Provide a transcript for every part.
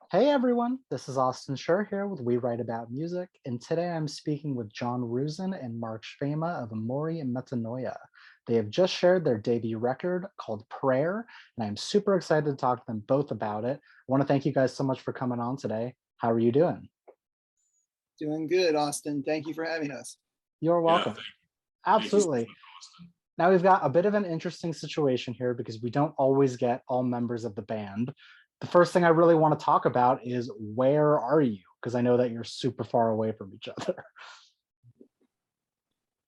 Hey everyone, this is Austin Schur here with We Write About Music, and today I'm speaking with John Ruszin and Mark Shveima of Mori Metanoia. They have just shared their debut record called Prayer, and I'm super excited to talk to them both about it. I want to thank you guys so much for coming on today. How are you doing? Doing good, Austin. Thank you for having us. You're Yeah, welcome. thank you so Absolutely. much, Austin. Now we've got a bit of an interesting situation here because we don't always get all members of the band. The first thing I really want to talk about is where are you? Because I know that you're super far away from each other.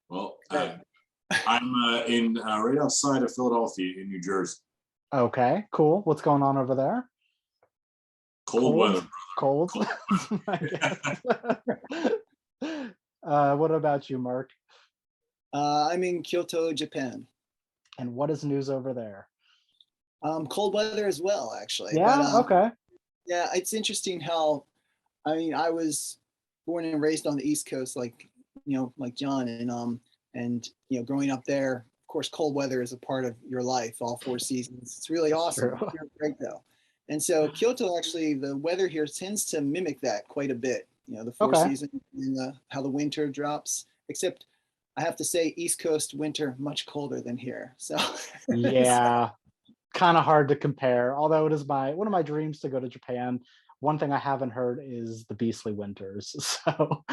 Well, Right. I'm in right outside of Philadelphia in New Jersey. Okay, cool. What's going on over there? Cold Cold? weather, Cold? cold. I guess. What about you, Mark? I'm in Kyoto, Japan. And what is news over there? Cold weather as well, actually. But Yeah, okay. yeah, it's interesting how I was born and raised on the East Coast, like John, and growing up there. Of course, cold weather is a part of your life, all four seasons. It's really It's true. awesome. You're great though. And so Kyoto, actually, the weather here tends to mimic that quite a bit. The four Okay. seasons and how the winter drops. Except, I have to say, East Coast winter much colder than here. So, so Yeah, kind of hard to compare. Although it is my one of my dreams to go to Japan. One thing I haven't heard is the beastly winters. So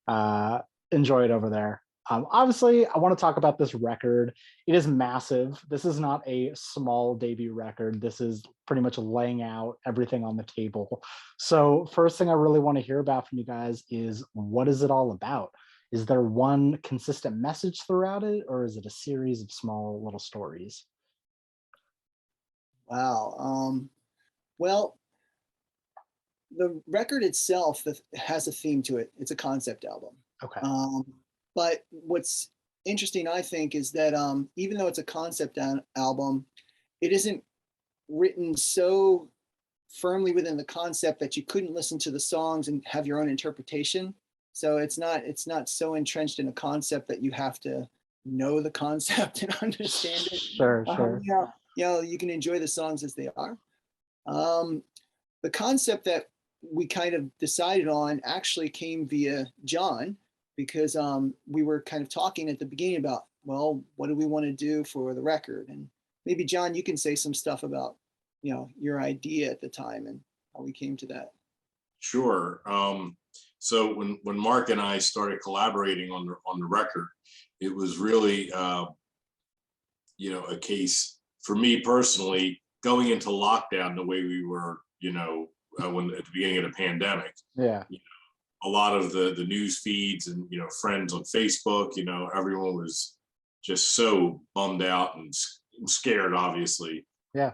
uh, enjoy it over there. Obviously, I want to talk about this record. It is massive. This is not a small debut record. This is pretty much laying out everything on the table. So, first thing I really want to hear about from you guys is what is it all about? Is there one consistent message throughout it, or is it a series of small little stories? wow. Well, the record itself has a theme to it. It's a concept album. Okay. Um, but what's interesting, I think, is that even though it's a concept album, it isn't written so firmly within the concept that you couldn't listen to the songs and have your own interpretation. So it's not so entrenched in a concept that you have to know the concept and understand it. Sure, sure. You can enjoy the songs as they are. Um, the concept that we kind of decided on actually came via John, because we were kind of talking at the beginning about, well, what do we want to do for the record? And maybe John, you can say some stuff about your idea at the time and how we came to that. Sure. So when Mark and I started collaborating on the record, it was really a case for me personally going into lockdown the way we were, when at the beginning of the pandemic. Yeah. A lot of the news feeds and friends on Facebook, everyone was just so bummed out and scared, obviously. Yeah.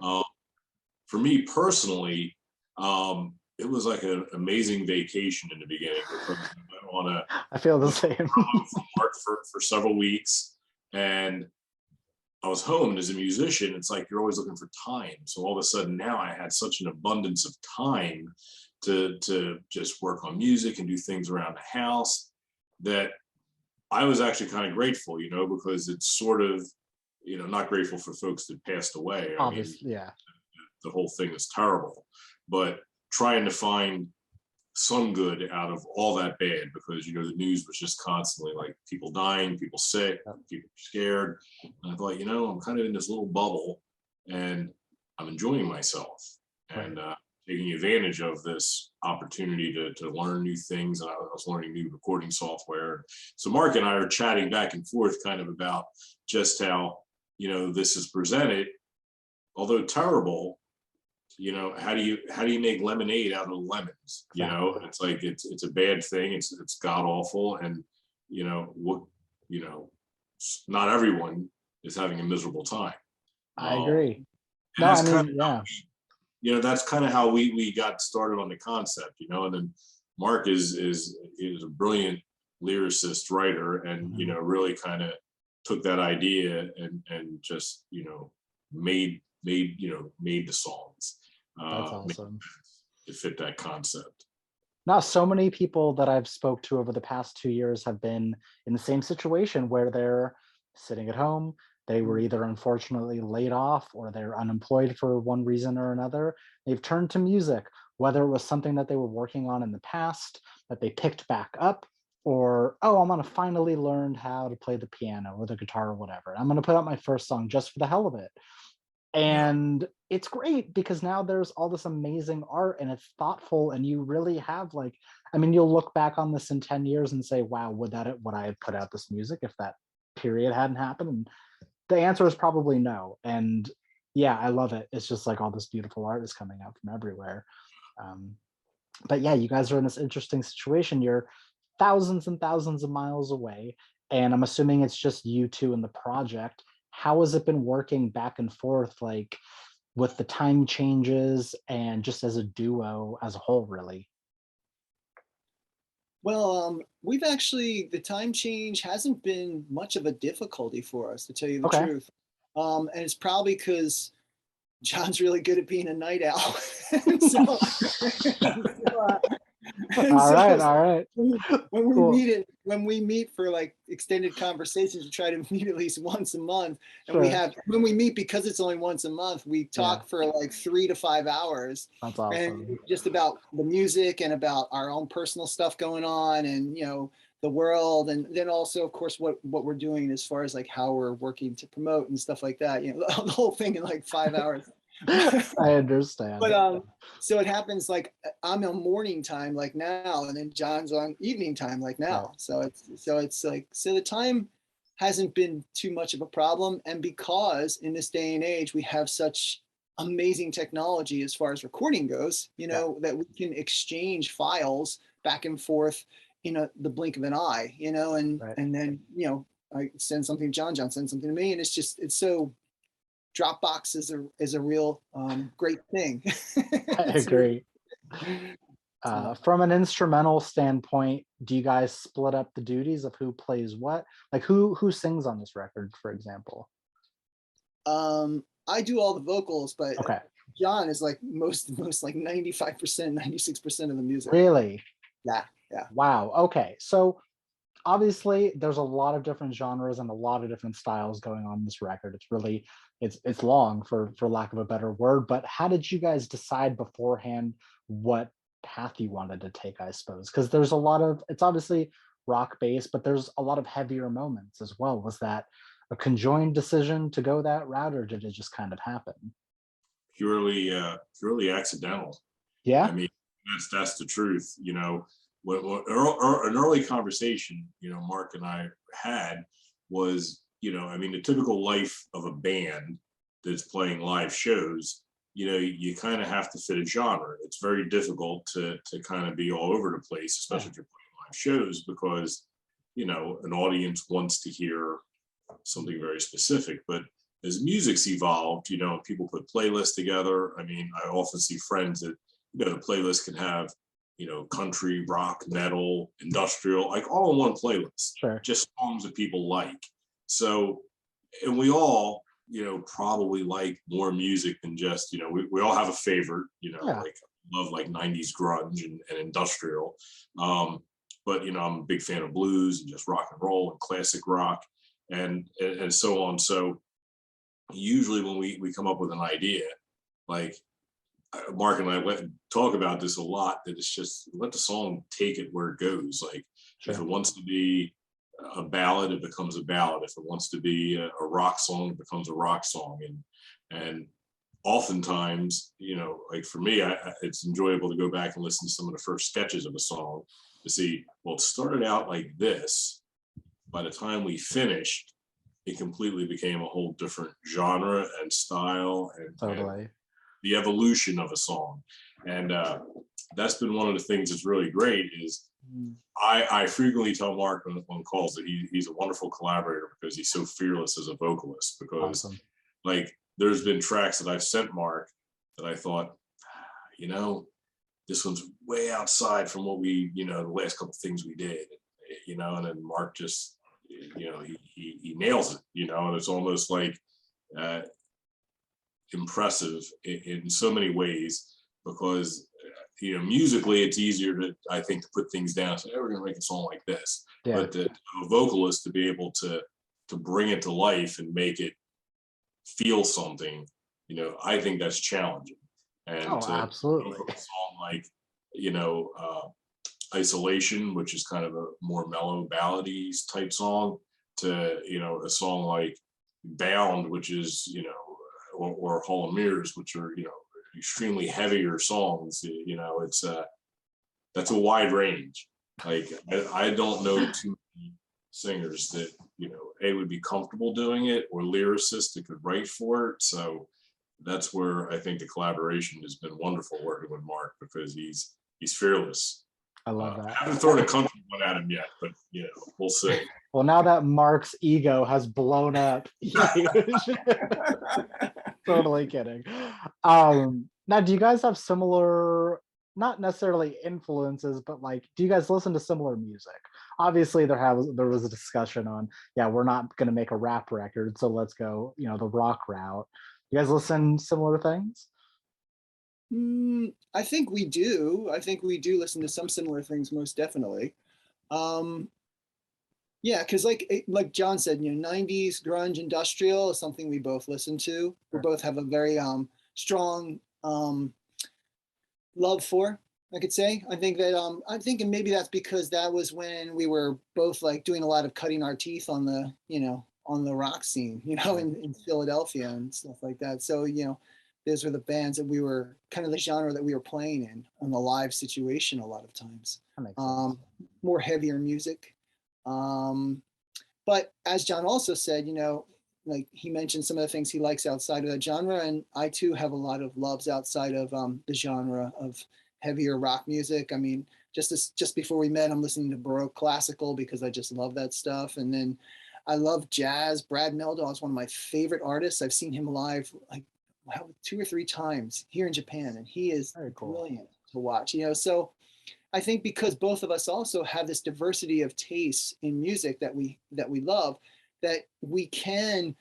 For me personally, it was like an amazing vacation in the beginning because I went on I feel the a same. from work for several weeks, and I was home. And as a musician, it's like you're always looking for time. So all of a sudden now I had such an abundance of time to just work on music and do things around the house that I was actually kind of grateful, because it's sort of, not grateful for folks that passed away. I mean, Obviously, yeah. the whole thing is terrible, but trying to find some good out of all that bad, because the news was just constantly like people dying, people sick, people scared. And I thought, I'm kind of in this little bubble and I'm enjoying myself Right. and taking advantage of this opportunity to learn new things. And I was learning new recording software. So Mark and I are chatting back and forth kind of about just how this is presented, although terrible. How do you make lemonade out of lemons? Exactly. It's like it's a bad thing. It's god awful, and what not everyone is having a miserable time. I Um, agree. and No, I that's kind mean, of yeah. that's kind of how we got started on the concept. And then Mark is a brilliant lyricist writer, and Mhm. really kind of took that idea and just made the songs That's made awesome. to fit that concept. Now, so many people that I've spoke to over the past 2 years have been in the same situation where they're sitting at home. They were either unfortunately laid off or they're unemployed for one reason or another. They've turned to music. whether it was something that they were working on in the past that they picked back up, or, oh, I'm going to finally learn how to play the piano or the guitar or whatever. I'm going to put out my first song just for the hell of it. Yeah. And it's great because now there's all this amazing art and it's thoughtful, and you really have like, I mean, you'll look back on this in 10 years and say, wow, would I have put out this music if that period hadn't happened? And the answer is probably no. And yeah, I love it. It's just like all this beautiful art is coming out from everywhere. Um, but yeah, you guys are in this interesting situation. You're thousands and thousands of miles away, and I'm assuming it's just you two in the project. How has it been working back and forth, like with the time changes and just as a duo as a whole, really? Well, we've actually, the time change hasn't been much of a difficulty for us, to tell you the Okay. truth. And it's probably because John's really good at being a night owl. so, and All so, right, all right. Cool. when we meet for like extended conversations, we try to meet at least once a month. And Sure. when we meet, because it's only once a month, we Yeah, talk for like 3 to 5 hours, that's and awesome. just about the music and about our own personal stuff going on, and the world, and then also of course what we're doing as far as like how we're working to promote and stuff like that. The whole thing in like 5 hours. I understand. But so it happens like I'm on morning time like now, and then John's on evening time like Right. now. So it's like, so the time hasn't been too much of a problem. And because in this day and age we have such amazing technology as far as recording goes, Yeah. that we can exchange files back and forth in the blink of an eye, and Right. then I send something to John, John sends something to me, and it's so, Dropbox is a real great thing. I It's really, agree. so, From an instrumental standpoint, do you guys split up the duties of who plays what? Like who sings on this record, for example? I do all the vocals, but Okay. John is like most like 95%, 96% of the music. Really? Yeah, yeah. Wow. Okay. So obviously there's a lot of different genres and a lot of different styles going on in this record. It's really it's long for lack of a better word, but how did you guys decide beforehand what path you wanted to take, I suppose? Because there's a lot of, it's obviously rock based, but there's a lot of heavier moments as well. Was that a conjoined decision to go that route, or did it just kind of happen? Purely accidental. I Yeah. mean, that's the truth. An early conversation, Mark and I had was, I mean, the typical life of a band that's playing live shows, you kind of have to fit a genre. It's very difficult to kind of be all over the place, Yeah. especially if you're playing live shows, because, an audience wants to hear something very specific. But as music's evolved, people put playlists together. I mean, I often see friends that, the playlist can have, country, rock, metal, industrial, like all in one playlist, Sure. just songs that people like. So, and we all, probably like more music than just, we all have a favorite, Yeah. like love like 90s grunge and industrial. But, I'm a big fan of blues and just rock and roll and classic rock and so on. So usually when we come up with an idea, like Mark and I talk about this a lot, that it's just let the song take it where it goes. Like if Sure. it wants to be a ballad, it becomes a ballad. If it wants to be a rock song, it becomes a rock song. And oftentimes, like for me, it's enjoyable to go back and listen to some of the first sketches of a song to see, well, it started out like this. By the time we finished, it completely became a whole different genre and style and Totally. the evolution of a song. And that's been one of the things that's really great is Mm. I frequently tell Mark on calls that he's a wonderful collaborator because he's so fearless as a vocalist. Because Awesome. like there's been tracks that I've sent Mark that I thought, this one's way outside from what we, the last couple of things we did, and then Mark just, he nails it, and it's almost like impressive in so many ways because musically it's easier to, I think, to put things down, say, hey, we're going to make a song like this. Yeah. But a vocalist to be able to bring it to life and make it feel something, I think that's challenging. And Oh, to go absolutely. from a song like, Isolation, which is kind of a more mellow ballady type song, to a song like Bound, which is or Hall of Mirrors, which are extremely heavier songs. It's that's a wide range. Like I don't know too many singers that a would be comfortable doing it, or lyricists that could write for it. So that's where I think the collaboration has been wonderful working with Mark, because he's fearless. I love I that. haven't thrown a country one at him yet, but we'll see. Well, now that Mark's ego has blown up huge. Totally kidding. Now, do you guys have similar, not necessarily influences, but like, do you guys listen to similar music? Obviously, there was a discussion on, yeah, we're not going to make a rap record, so let's go, the rock route. You guys listen similar things? I think we do. I think we do listen to some similar things, most definitely. Um, yeah, because like John said, 90s grunge industrial is something we both listen to. We both have a very strong love for, I could say. I think that and maybe that's because that was when we were both like doing a lot of cutting our teeth on the, on the rock scene, in Philadelphia and stuff like that. So, those were the bands that we were kind of the genre that we were playing in on the live situation a lot of times. That makes sense. More heavier music. But as John also said, like he mentioned some of the things he likes outside of that genre, and I too have a lot of loves outside of the genre of heavier rock music. I mean, just before we met, I'm listening to Baroque classical because I just love that stuff, and then I love jazz. Brad Mehldau is one of my favorite artists. I've seen him live like 2 or 3 times here in Japan, and he is Very cool. brilliant to watch. So I think because both of us also have this diversity of tastes in music that we love, that we can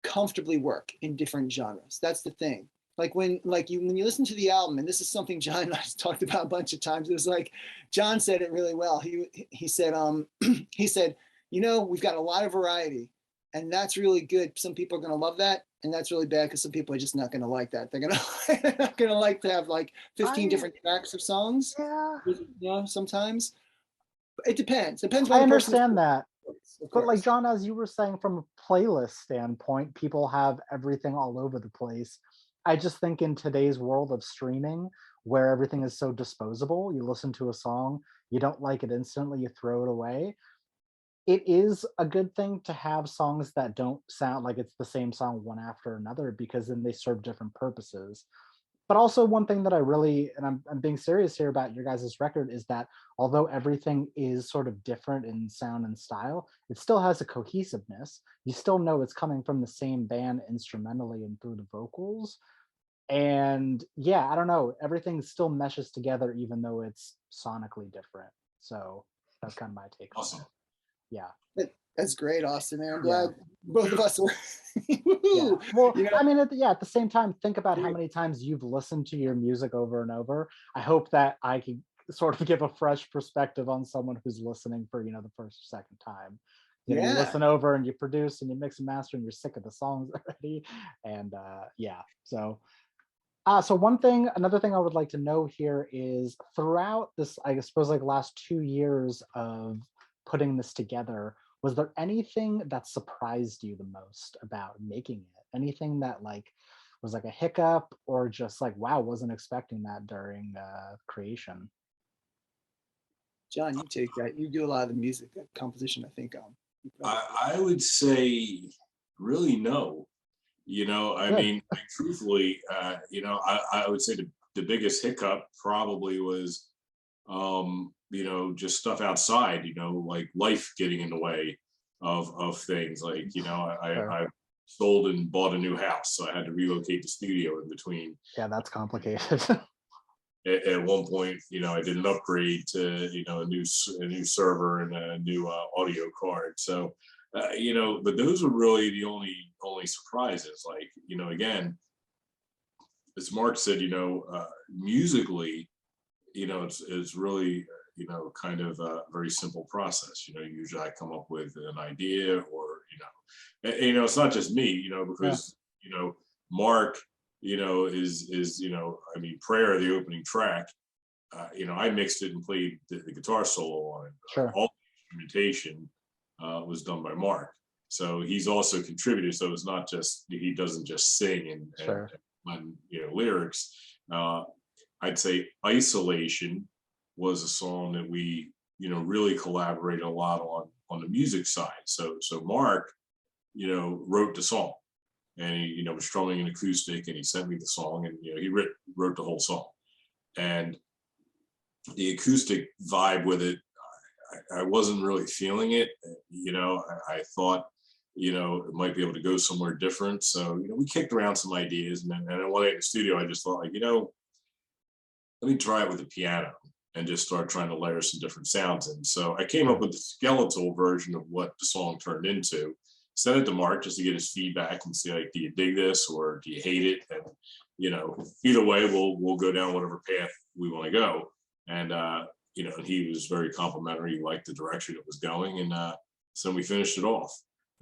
comfortably work in different genres. That's the thing. Like when you listen to the album, and this is something John and I talked about a bunch of times. It was like John said it really well. He said he said, we've got a lot of variety, and that's really good. Some people are going to love that, and that's really bad because some people are just not going to like that. They're not going to like to have like 15 different tracks of songs. Yeah, Sometimes it depends. Depends I on the person. understand that. Of But like course. John, as you were saying, from a playlist standpoint, people have everything all over the place. I just think in today's world of streaming, where everything is so disposable, you listen to a song, you don't like it instantly, you throw it away. It is a good thing to have songs that don't sound like it's the same song one after another, because then they serve different purposes. But also, one thing that I really, and I'm being serious here about your guys' record, is that although everything is sort of different in sound and style, it still has a cohesiveness. You still know it's coming from the same band instrumentally and through the vocals. And yeah, I don't know, everything still meshes together even though it's sonically different. So that's kind of my take on Awesome. it. Yeah. That's great, Austin. Man, I'm Yeah. glad both of us were. Yeah. Well, You know, I mean, at the same time, think about how many times you've listened to your music over and over. I hope that I can sort of give a fresh perspective on someone who's listening for, the first or second time. You yeah. listen over and you produce and you mix and master and you're sick of the songs already. And yeah. So another thing I would like to know here is, throughout this, I suppose, like last 2 years of putting this together, was there anything that surprised you the most about making it? Anything that like was like a hiccup, or just like, wow, wasn't expecting that during creation? John, you take that. You do a lot of the music composition. I think. I would say really no. I Good. mean, truthfully, I would say the biggest hiccup probably was, just stuff outside, like life getting in the way of things. Like, Sure. I sold and bought a new house, so I had to relocate the studio in between. Yeah, that's complicated. At one point, I did an upgrade to, a new server and a new audio card. So, but those were really the only surprises. Like, again, as Mark said, musically, it's really, kind of a very simple process. Usually I come up with an idea, or, it's not just me, because, Mark is I mean, Prayer, the opening track. I mixed it and played the guitar solo on it. Sure. All the instrumentation was done by Mark, so he's also contributed. So it's not just he doesn't just sing Sure. and lyrics. I'd say Isolation was a song that we really collaborated a lot on the music side. So Mark wrote the song, and he was strumming an acoustic, and he sent me the song, and he wrote the whole song, and the acoustic vibe with it, I wasn't really feeling it. I thought it might be able to go somewhere different. So we kicked around some ideas, and then one day in the studio I just thought, like, let me try it with the piano and just start trying to layer some different sounds in. So I came up with the skeletal version of what the song turned into, sent it to Mark just to get his feedback and see, like, do you dig this or do you hate it? And either way, we'll go down whatever path we want to go. And and he was very complimentary. He liked the direction it was going, and so we finished it off.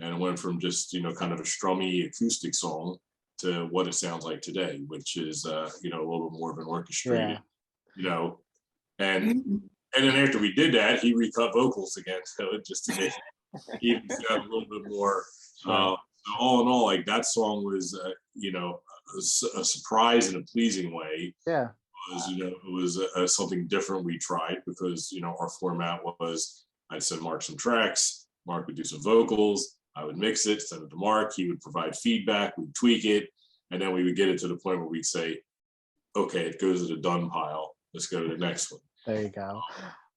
And it went from just kind of a strummy acoustic song to what it sounds like today, which is a little bit more of an orchestrated, and then after we did that, he recut vocals again, so it just to make it even sound a little bit more. So all in all, like, that song was, a surprise in a pleasing way. Yeah. It was something different we tried, because our format was, I'd send Mark some tracks, Mark would do some vocals, I would mix it, send it to Mark, he would provide feedback, we'd tweak it, and then we would get it to the point where we'd say, okay, it goes to the done pile, let's go to the next one. There you go.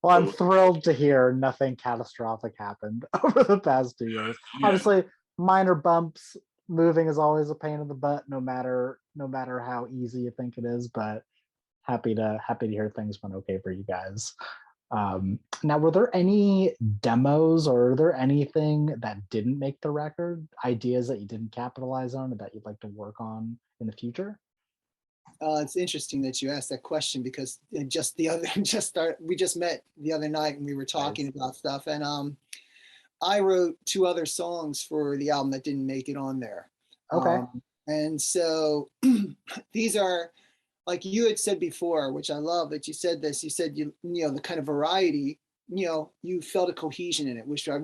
Well, I'm thrilled to hear nothing catastrophic happened over the past 2 years. Yeah. Obviously, minor bumps. Moving is always a pain in the butt, no matter how easy you think it is. But happy to hear things went okay for you guys. Now, were there any demos, or are there anything that didn't make the record? Ideas that you didn't capitalize on, or that you'd like to work on in the future? It's interesting that you asked that question, because we just met the other night and we were talking about stuff, and I wrote 2 other songs for the album that didn't make it on there. Okay. And so these are, like you had said before, which I love that you said this. You said the kind of variety. You felt a cohesion in it, which I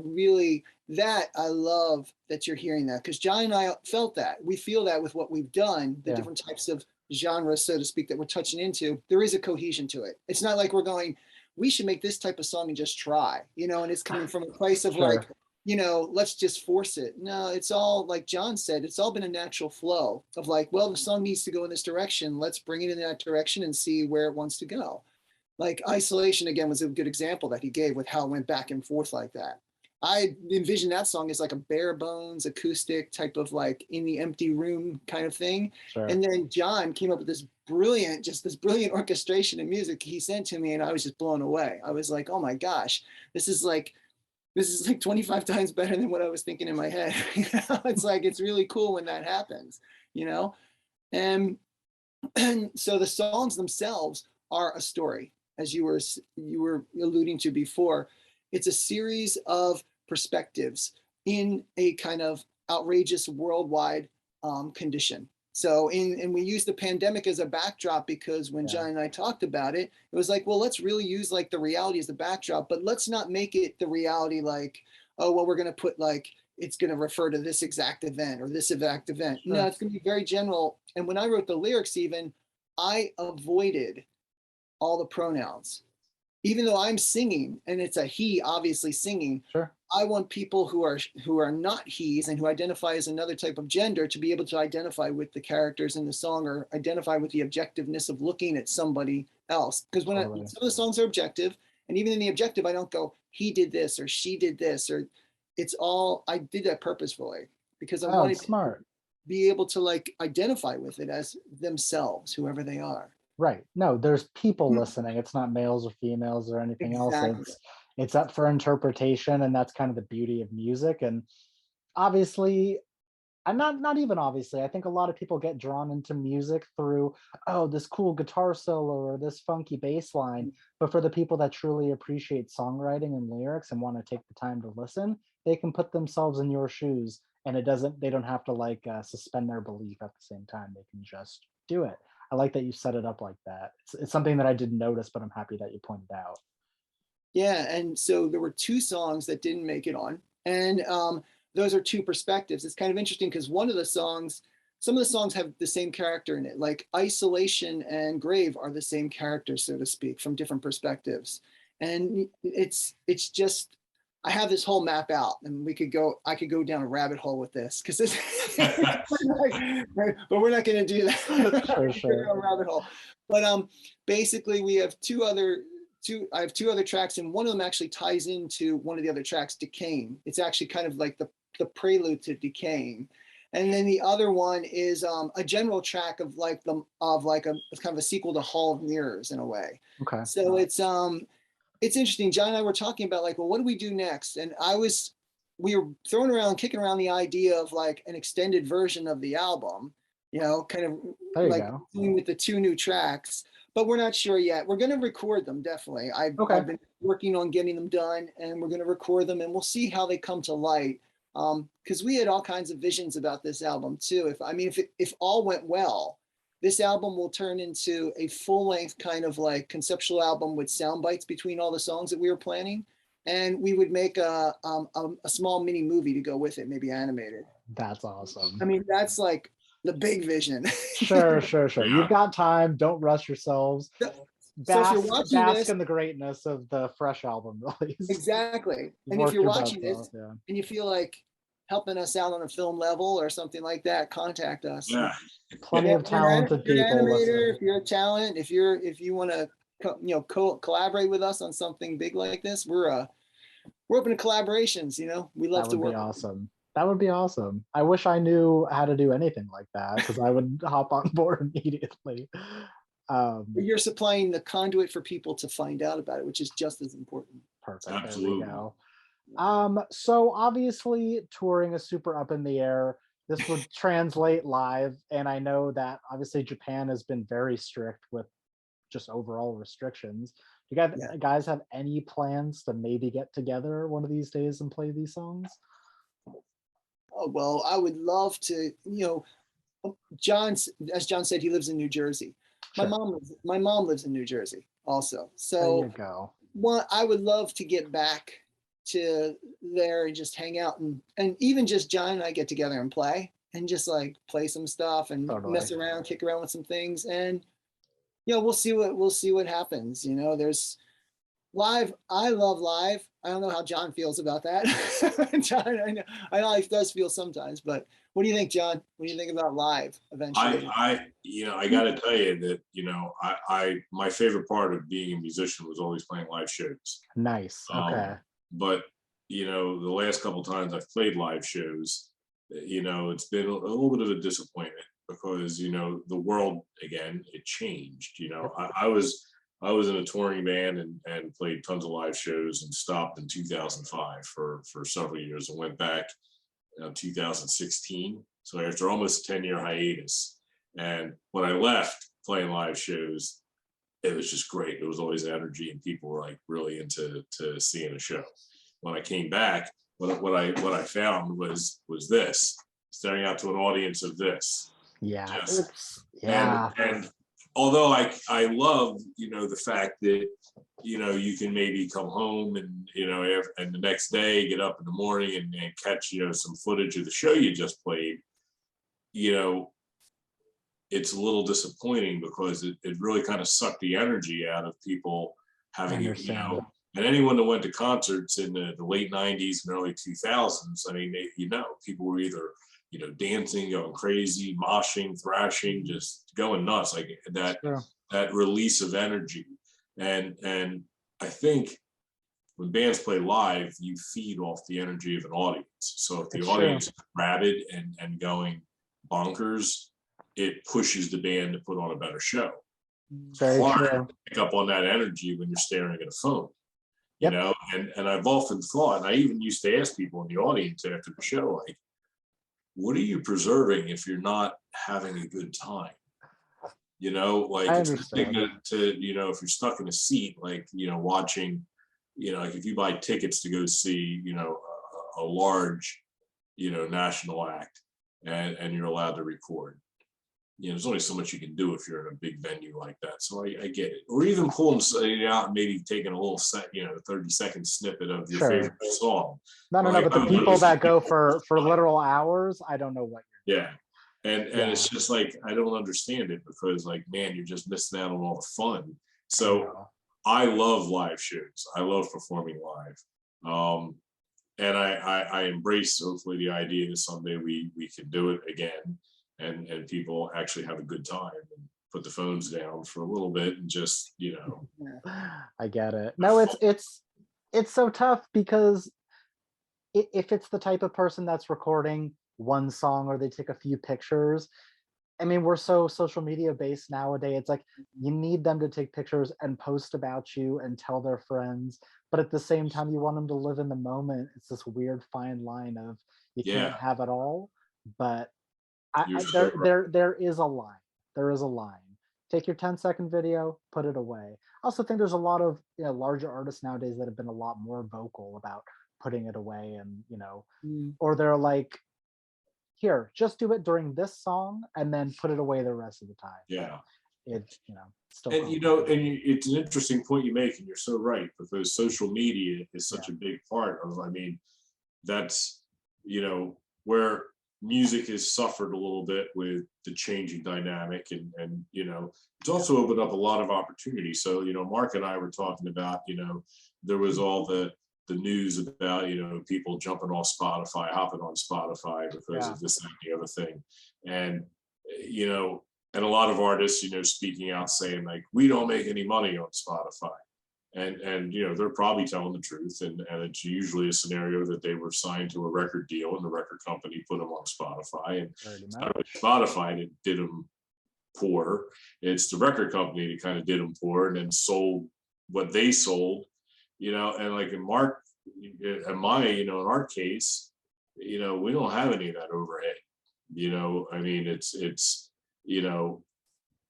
love that you're hearing that, because John and I felt that. We feel that with what we've done, the different types of genres, so to speak, that we're touching into. There is a cohesion to it. It's not like we're going, we should make this type of song and just try, and it's coming from a place of like, let's just force it. No, it's all, like John said, it's all been a natural flow of like, well, the song needs to go in this direction. Let's bring it in that direction and see where it wants to go. Like Isolation, again, was a good example that he gave with how it went back and forth like that. I envision that song as like a bare bones acoustic type of, like, in the empty room kind of thing. Sure. And then John came up with this brilliant orchestration and music he sent to me, and I was just blown away. I was like, oh my gosh, this is like 25 times better than what I was thinking in my head. It's like, it's really cool when that happens, and so the songs themselves are a story, as you were alluding to before. It's a series of perspectives in a kind of outrageous worldwide condition. So and we use the pandemic as a backdrop, because when John and I talked about it, it was like, well, let's really use like the reality as the backdrop, but let's not make it the reality like, oh, well, we're going to put like, it's going to refer to this exact event or this exact event. Sure. No, it's going to be very general. And when I wrote the lyrics, even, I avoided all the pronouns. Even though I'm singing, and it's a he obviously singing, sure, I want people who are not he's and who identify as another type of gender to be able to identify with the characters in the song, or identify with the objectiveness of looking at somebody else. Because when some of the songs are objective, and even in the objective, I don't go, he did this or she did this, or it's all, I did that purposefully because I wanted to be able to like identify with it as themselves, whoever they are. Right. No, there's people listening. It's not males or females or anything else. It's up for interpretation, and that's kind of the beauty of music. And obviously, and not even obviously, I think a lot of people get drawn into music through, oh, this cool guitar solo or this funky bass line. But for the people that truly appreciate songwriting and lyrics and want to take the time to listen, they can put themselves in your shoes, and they don't have to like suspend their belief at the same time. They can just do it. I like that you set it up like that. It's something that I didn't notice, but I'm happy that you pointed out. Yeah, and so there were two songs that didn't make it on, and those are two perspectives. It's kind of interesting because one of the songs, some of the songs have the same character in it, like Isolation and Grave are the same character, so to speak, from different perspectives. And it's just, I have this whole map out, and I could go down a rabbit hole with this because this, but we're not going to do that. Sure, sure. A rabbit hole. But basically, we have I have two other tracks, and one of them actually ties into one of the other tracks, Decaying. It's actually kind of like the prelude to Decaying. And then the other one is a general track of like a it's kind of a sequel to Hall of Mirrors in a way. Okay. So it's interesting. John and I were talking about like, well, what do we do next? And we were kicking around the idea of like an extended version of the album, kind of like doing with the two new tracks, but we're not sure yet. We're going to record them. Definitely. I've been working on getting them done, and we're going to record them, and we'll see how they come to light. Because we had all kinds of visions about this album too. If all went well, this album will turn into a full-length kind of like conceptual album with sound bites between all the songs that we were planning, and we would make a small mini movie to go with it, maybe animated. That's awesome. I mean, that's like the big vision. Sure. You've got time. Don't rush yourselves. So if you're watching bask in the greatness of the fresh album release. Exactly. And if you're watching this and you feel like helping us out on a film level or something like that, contact us. Yeah. Plenty of talented people. If you're an animator, if you're a talent, if you want to collaborate with us on something big like this, we're open to collaborations. We love to work. That would be awesome. I wish I knew how to do anything like that, because I would hop on board immediately. You're supplying the conduit for people to find out about it, which is just as important. Perfect. Absolutely. There we go. So obviously touring is super up in the air. This would translate live, and I know that obviously Japan has been very strict with just overall restrictions. Do you guys have any plans to maybe get together one of these days and play these songs? Oh, well, I would love to. As John said, he lives in New Jersey. Sure. My mom lives in New Jersey also. So there you go. I would love to get back to there and just hang out, and even just John and I get together and play and just like play some stuff and mess around, kick around with some things, and we'll see what happens. There's live. I love live. I don't know how John feels about that. John, I know he does feel sometimes, but what do you think, John? What do you think about live eventually? I got to tell you that, my favorite part of being a musician was always playing live shows. Nice. Okay. But, the last couple of times I've played live shows, it's been a little bit of a disappointment because, the world, again, it changed. I was in a touring band and played tons of live shows and stopped in 2005 for several years and went back in 2016. So after almost a 10-year hiatus, and when I left playing live shows, it was just great. There was always energy, and people were like really into seeing a show. When I came back, what I found was this, staring out to an audience of this. Yeah. And although I love, the fact that, you can maybe come home and, and the next day get up in the morning and catch, some footage of the show you just played, it's a little disappointing because it really kind of sucked the energy out of people having, and anyone that went to concerts in the late 90s and early 2000s, I mean, people were either, dancing, going crazy, moshing, thrashing, just going nuts, like that release of energy. And I think when bands play live, you feed off the energy of an audience. So if the audience is rabid and going bonkers, it pushes the band to put on a better show. Very true. Pick up on that energy when you're staring at a phone. And I've often thought, and I even used to ask people in the audience after the show, like, what are you preserving if you're not having a good time? Like it's the thing to if you're stuck in a seat, like, watching, like if you buy tickets to go see, a large, national act and you're allowed to record. there's only so much you can do if you're in a big venue like that. So I get it. Or even pulling out and maybe taking a little 30-second snippet of your favorite song. No, but the people that go for literal hours, I don't know what you're doing. And it's just like, I don't understand it, because like, man, you're just missing out on all the fun. So I love live shows. I love performing live. And I embrace, hopefully, the idea that someday we can do it again, and people actually have a good time and put the phones down for a little bit and just, I get it. No, it's so tough, because if it's the type of person that's recording one song or they take a few pictures, I mean, we're so social media based nowadays. It's like you need them to take pictures and post about you and tell their friends, but at the same time, you want them to live in the moment. It's this weird fine line of you can't have it all, but there is a line. There is a line. Take your 10-second video, put it away. I also think there's a lot of larger artists nowadays that have been a lot more vocal about putting it away, and or they're like, here, just do it during this song and then put it away the rest of the time. Yeah. It's still. And it's an interesting point you make, and you're so right, because social media is such a big part of, I mean, that's where music has suffered a little bit with the changing dynamic, and it's also opened up a lot of opportunities. So Mark and I were talking about, there was all the news about people jumping off Spotify, hopping on Spotify because of this and the other thing, and and a lot of artists speaking out saying like, we don't make any money on Spotify, and they're probably telling the truth, and it's usually a scenario that they were signed to a record deal and the record company put them on Spotify, and it's not really Spotify that did them poor, it's the record company that kind of did them poor and then sold what they sold. And like in Mark and in our case, we don't have any of that overhead. I mean, it's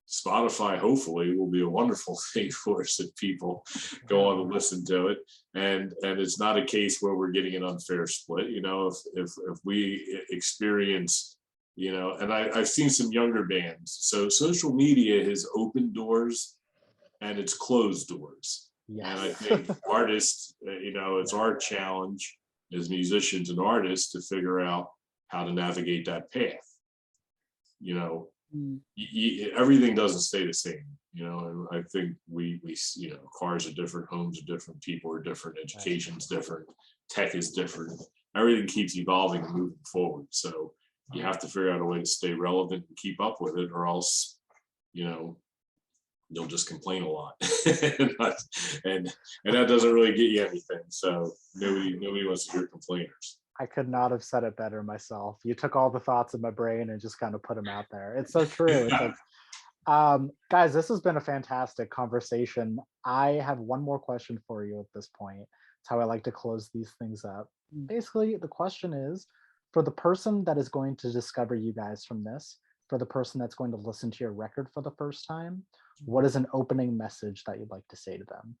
Spotify hopefully will be a wonderful thing for us if people go on to listen to it, and it's not a case where we're getting an unfair split. If we experience, and I've seen some younger bands. So social media has opened doors and it's closed doors. Yes. And I think artists, it's our challenge as musicians and artists to figure out how to navigate that path. Everything doesn't stay the same, and I think we cars are different, homes are different, people are different, education's different, tech is different. Everything keeps evolving and moving forward. So you have to figure out a way to stay relevant and keep up with it, or else, you'll just complain a lot, and that doesn't really get you anything. So nobody wants to hear complainers. I could not have said it better myself. You took all the thoughts in my brain and just kind of put them out there. It's so true. It's like, guys, this has been a fantastic conversation. I have one more question for you at this point. It's how I like to close these things up. Basically, the question is, for the person that is going to discover you guys from this, for the person that's going to listen to your record for the first time, what is an opening message that you'd like to say to them?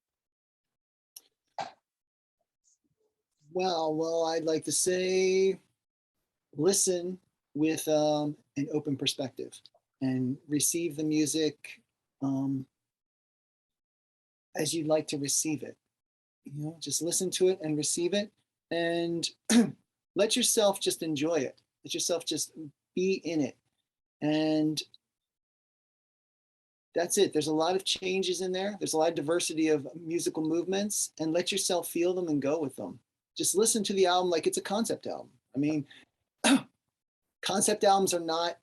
Well, I'd like to say, listen with an open perspective and receive the music as you'd like to receive it. Just listen to it and receive it, and let yourself just enjoy it. Let yourself just be in it. And that's it. There's a lot of changes in there. There's a lot of diversity of musical movements, and let yourself feel them and go with them. Just listen to the album like it's a concept album. I mean, concept albums are not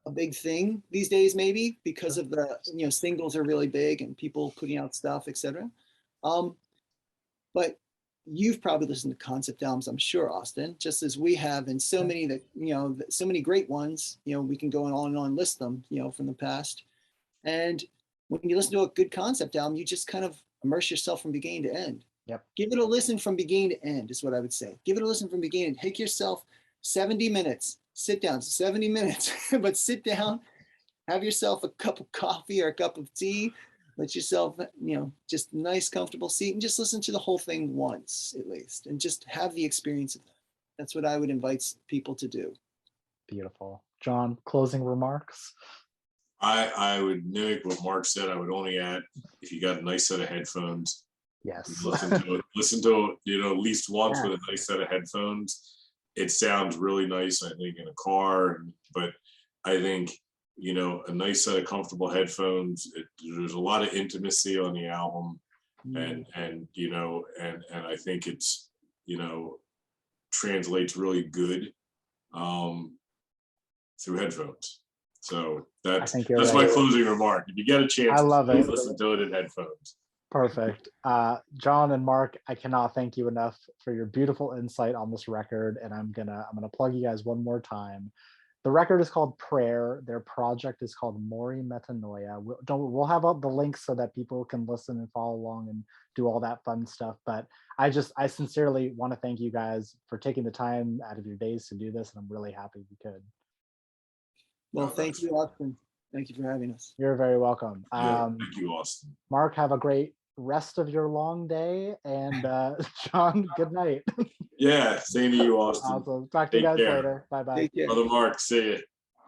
a big thing these days, maybe because of the, singles are really big and people putting out stuff, etc. But you've probably listened to concept albums, I'm sure, Austin, just as we have, and so many that, so many great ones, we can go on and on and list them, from the past. And when you listen to a good concept album, you just kind of immerse yourself from beginning to end. Yep. Give it a listen from beginning to end is what I would say. Give it a listen from beginning. Take yourself 70 minutes, sit down, 70 minutes, but sit down, have yourself a cup of coffee or a cup of tea, let yourself, just a nice, comfortable seat, and just listen to the whole thing once at least, and just have the experience of that. That's what I would invite people to do. Beautiful. John, closing remarks. I would mimic what Mark said. I would only add, if you got a nice set of headphones, Yes. listen to at least once Yeah. with a nice set of headphones. It sounds really nice, I think, in a car, but I think, a nice set of comfortable headphones. There's a lot of intimacy on the album, and I think it's, translates really good through headphones. So that's think you're my right. closing remark. If you get a chance, I love please it. listen to it in headphones. Perfect. John and Mark, I cannot thank you enough for your beautiful insight on this record. And I'm gonna plug you guys one more time. The record is called Prayer. Their project is called Mori Metanoia. We'll have up the links so that people can listen and follow along and do all that fun stuff. But I sincerely want to thank you guys for taking the time out of your days to do this. And I'm really happy we could. Well, thank you, Austin. Thank you for having us. You're very welcome. Thank you, Austin. Mark, have a great rest of your long day. And John, good night. Yeah, same to you, Austin. Awesome. Talk to you guys later. Bye-bye. Take care. Brother Mark, see you.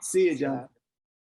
See you, John. Yeah.